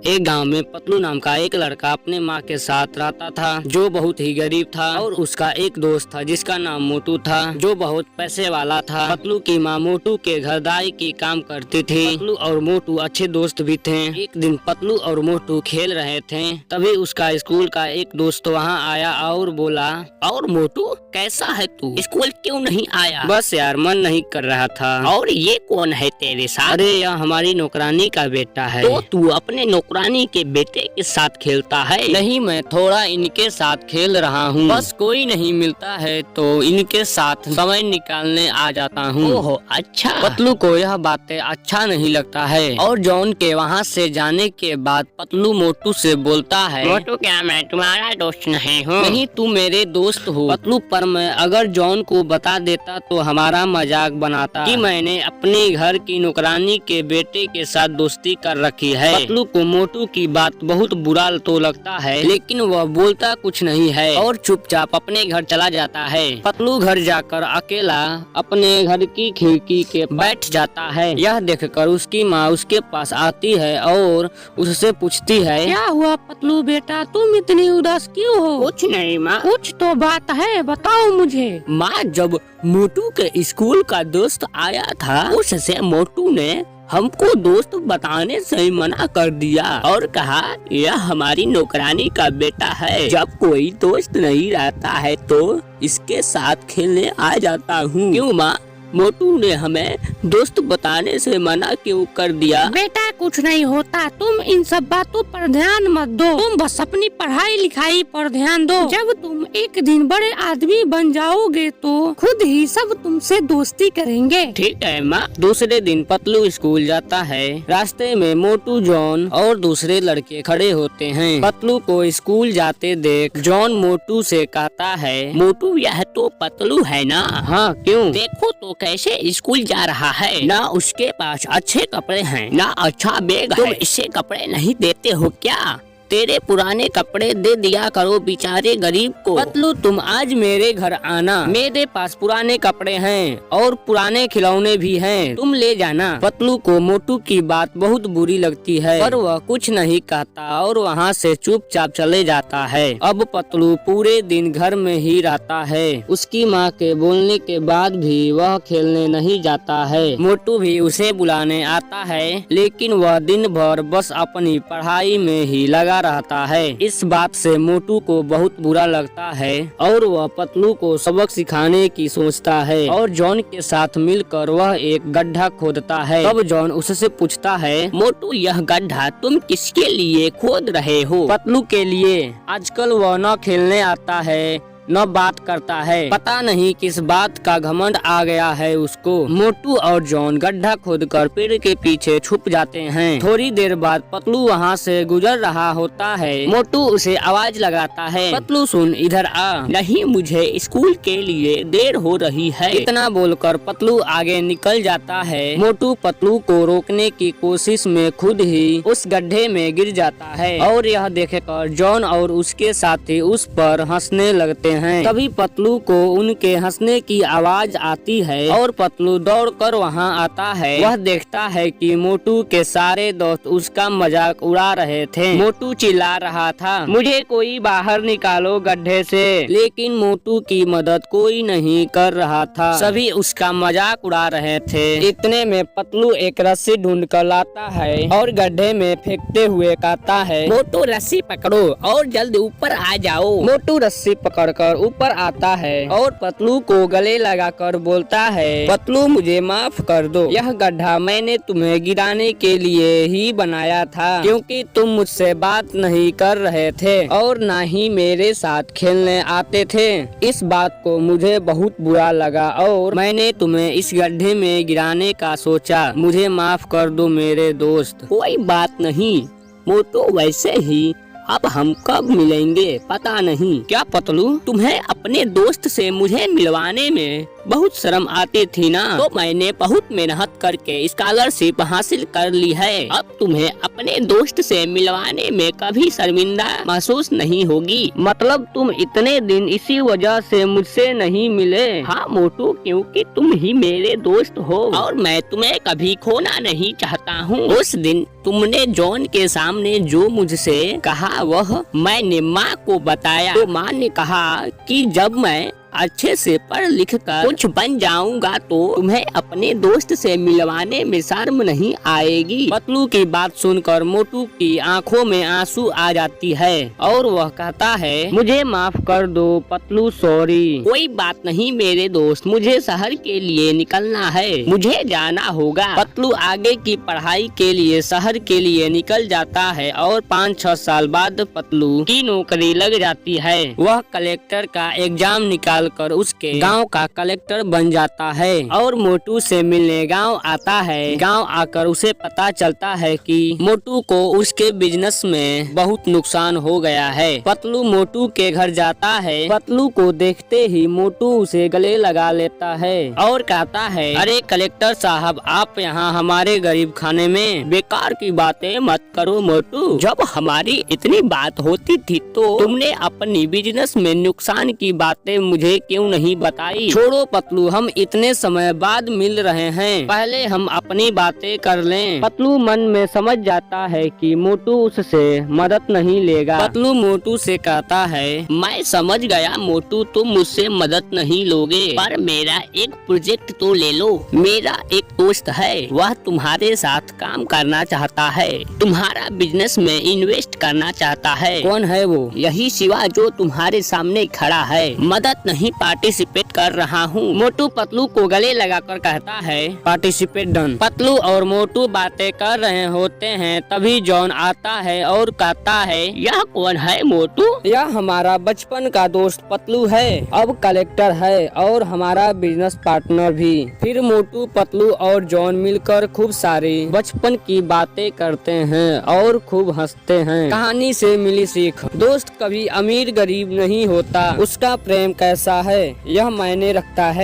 एक गांव में पतलू नाम का एक लड़का अपने माँ के साथ रहता था, जो बहुत ही गरीब था। और उसका एक दोस्त था जिसका नाम मोटू था, जो बहुत पैसे वाला था। पतलू की माँ मोटू के घरदारी की काम करती थी। पतलू और मोटू अच्छे दोस्त भी थे। एक दिन पतलू और मोटू खेल रहे थे, तभी उसका स्कूल का एक दोस्त वहाँ आया और बोला, और मोटू कैसा है तू, स्कूल क्यों नहीं आया? बस यार मन नहीं कर रहा था। और ये कौन है तेरे साथ? अरे यह हमारी नौकरानी का बेटा है। तो तू अपने नौकरानी के बेटे के साथ खेलता है? नहीं, मैं थोड़ा इनके साथ खेल रहा हूँ, बस कोई नहीं मिलता है तो इनके साथ समय निकालने आ जाता हूँ। ओहो अच्छा। पतलू को यह बातें अच्छा नहीं लगता है और जॉन के वहाँ से जाने के बाद पतलू मोटू से बोलता है, मोटू क्या मैं तुम्हारा दोस्त नहीं हूँ? नहीं, तू मेरे दोस्त हो पतलू, पर मैं अगर जॉन को बता देता तो हमारा मजाक बनाता कि मैंने अपने घर की नौकरानी के बेटे के साथ दोस्ती कर रखी है। पतलू को मोटू की बात बहुत बुरा तो लगता है, लेकिन वह बोलता कुछ नहीं है और चुपचाप अपने घर चला जाता है। पतलू घर जाकर अकेला अपने घर की खिड़की के बैठ जाता है। यह देखकर उसकी माँ उसके पास आती है और उससे पूछती है, क्या हुआ पतलू बेटा, तुम इतनी उदास क्यों हो? कुछ नहीं माँ। कुछ तो बात है, बताओ मुझे। माँ, जब मोटू के स्कूल का दोस्त आया था, उससे मोटू ने हमको दोस्त बताने से मना कर दिया और कहा यह हमारी नौकरानी का बेटा है। जब कोई दोस्त नहीं रहता है तो इसके साथ खेलने आ जाता हूँ। क्यों माँ, मोटू ने हमें दोस्त बताने से मना क्यों कर दिया? बेटा कुछ नहीं होता, तुम इन सब बातों पर ध्यान मत दो, तुम बस अपनी पढ़ाई लिखाई पर ध्यान दो। जब तुम एक दिन बड़े आदमी बन जाओगे तो खुद ही सब तुमसे दोस्ती करेंगे। ठीक है माँ। दूसरे दिन पतलू स्कूल जाता है। रास्ते में मोटू, जॉन और दूसरे लड़के खड़े होते हैं। पतलू को स्कूल जाते देख जॉन मोटू से कहता है, मोटू यह तो पतलू है ना? हाँ, क्यों? देखो तो कैसे स्कूल जा रहा है, ना उसके पास अच्छे कपड़े हैं ना अच्छा बैग है। तुम इससे कपड़े नहीं देते हो क्या? तेरे पुराने कपड़े दे दिया करो बेचारे गरीब को। पतलू तुम आज मेरे घर आना, मेरे पास पुराने कपड़े हैं और पुराने खिलौने भी हैं, तुम ले जाना। पतलू को मोटू की बात बहुत बुरी लगती है, पर वह कुछ नहीं कहता और वहाँ से चुपचाप चले जाता है। अब पतलू पूरे दिन घर में ही रहता है। उसकी माँ के बोलने के बाद भी वह खेलने नहीं जाता है। मोटू भी उसे बुलाने आता है, लेकिन वह दिन भर बस अपनी पढ़ाई में ही लगा रहता है। इस बात से मोटू को बहुत बुरा लगता है और वह पतलू को सबक सिखाने की सोचता है और जॉन के साथ मिलकर वह एक गड्ढा खोदता है। तब जॉन उससे पूछता है, मोटू यह गड्ढा तुम किसके लिए खोद रहे हो? पतलू के लिए। आजकल वह न खेलने आता है न बात करता है, पता नहीं किस बात का घमंड आ गया है उसको। मोटू और जॉन गड्ढा खोदकर पेड़ के पीछे छुप जाते हैं। थोड़ी देर बाद पतलू वहाँ से गुजर रहा होता है। मोटू उसे आवाज लगाता है, पतलू सुन इधर आ, नहीं मुझे स्कूल के लिए देर हो रही है। इतना बोलकर पतलू आगे निकल जाता है। मोटू पतलू को रोकने की कोशिश में खुद ही उस गड्ढे में गिर जाता है और यह देखकर जॉन और उसके साथी उस पर हंसने लगते हैं। तभी पतलू को उनके हंसने की आवाज आती है और पतलू दौड़कर वहां आता है। वह देखता है कि मोटू के सारे दोस्त उसका मजाक उड़ा रहे थे। मोटू चिल्ला रहा था, मुझे कोई बाहर निकालो गड्ढे से, लेकिन मोटू की मदद कोई नहीं कर रहा था। सभी उसका मजाक उड़ा रहे थे। इतने में पतलू एक रस्सी ढूंढ कर लाता है और गड्ढे में फेंकते हुए कहता है, मोटू रस्सी पकड़ो और जल्द ऊपर आ जाओ। मोटू रस्सी पकड़कर ऊपर आता है और पतलू को गले लगाकर बोलता है, पतलू मुझे माफ कर दो, यह गड्ढा मैंने तुम्हें गिराने के लिए ही बनाया था, क्योंकि तुम मुझसे बात नहीं कर रहे थे और ना ही मेरे साथ खेलने आते थे। इस बात को मुझे बहुत बुरा लगा और मैंने तुम्हें इस गड्ढे में गिराने का सोचा। मुझे माफ कर दो मेरे दोस्त। कोई बात नहीं मोटू, वैसे ही अब हम कब मिलेंगे पता नहीं। क्या पतलू, तुम्हें अपने दोस्त से मुझे मिलवाने में बहुत शर्म आती थी ना, तो मैंने बहुत मेहनत करके स्कॉलरशिप हासिल कर ली है। अब तुम्हें अपने दोस्त से मिलवाने में कभी शर्मिंदा महसूस नहीं होगी। मतलब तुम इतने दिन इसी वजह से मुझसे नहीं मिले? हाँ मोटू, क्योंकि तुम ही मेरे दोस्त हो और मैं तुम्हें कभी खोना नहीं चाहता हूँ। उस दिन तुमने जॉन के सामने जो मुझसे कहा वह मैंने माँ को बताया, तो माँ ने कहा कि जब मैं अच्छे से पढ़ लिख कर कुछ बन जाऊंगा तो तुम्हें अपने दोस्त से मिलवाने में शर्म नहीं आएगी। पतलू की बात सुनकर मोटू की आंखों में आंसू आ जाती है और वह कहता है, मुझे माफ कर दो पतलू, सॉरी। कोई बात नहीं मेरे दोस्त, मुझे शहर के लिए निकलना है, मुझे जाना होगा। पतलू आगे की पढ़ाई के लिए शहर के लिए निकल जाता है और 5-6 साल बाद पतलू की नौकरी लग जाती है। वह कलेक्टर का एग्जाम निकाल कर उसके गांव का कलेक्टर बन जाता है और मोटू से मिलने गांव आता है। गांव आकर उसे पता चलता है कि मोटू को उसके बिजनेस में बहुत नुकसान हो गया है। पतलू मोटू के घर जाता है। पतलू को देखते ही मोटू उसे गले लगा लेता है और कहता है, अरे कलेक्टर साहब, आप यहाँ हमारे गरीब खाने में बेकार की बातें मत करो मोटू। जब हमारी इतनी बात होती थी तो तुमने अपनी बिजनेस में नुकसान की बातें मुझे क्यों नहीं बताई? छोड़ो पतलू, हम इतने समय बाद मिल रहे हैं, पहले हम अपनी बातें कर लें। पतलू मन में समझ जाता है कि मोटू उससे मदद नहीं लेगा। पतलू मोटू से कहता है, मैं समझ गया मोटू, तुम मुझसे मदद नहीं लोगे, पर मेरा एक प्रोजेक्ट तो ले लो। मेरा एक दोस्त है, वह तुम्हारे साथ काम करना चाहता है, तुम्हारा बिजनेस में इन्वेस्ट करना चाहता है। कौन है वो? यही शिवा जो तुम्हारे सामने खड़ा है। मदद नहीं पार्टिसिपेट कर रहा हूँ। मोटू पतलू को गले लगाकर कहता है, पार्टिसिपेट डन। पतलू और मोटू बातें कर रहे होते हैं, तभी जॉन आता है और कहता है, यह कौन है मोटू? यह हमारा बचपन का दोस्त पतलू है, अब कलेक्टर है और हमारा बिजनेस पार्टनर भी। फिर मोटू पतलू और जॉन मिलकर खूब सारी बचपन की बातें करते हैं और खूब हंसते हैं। कहानी से मिली सीख, दोस्त कभी अमीर गरीब नहीं होता, उसका प्रेम कैसा है यह मायने रखता है।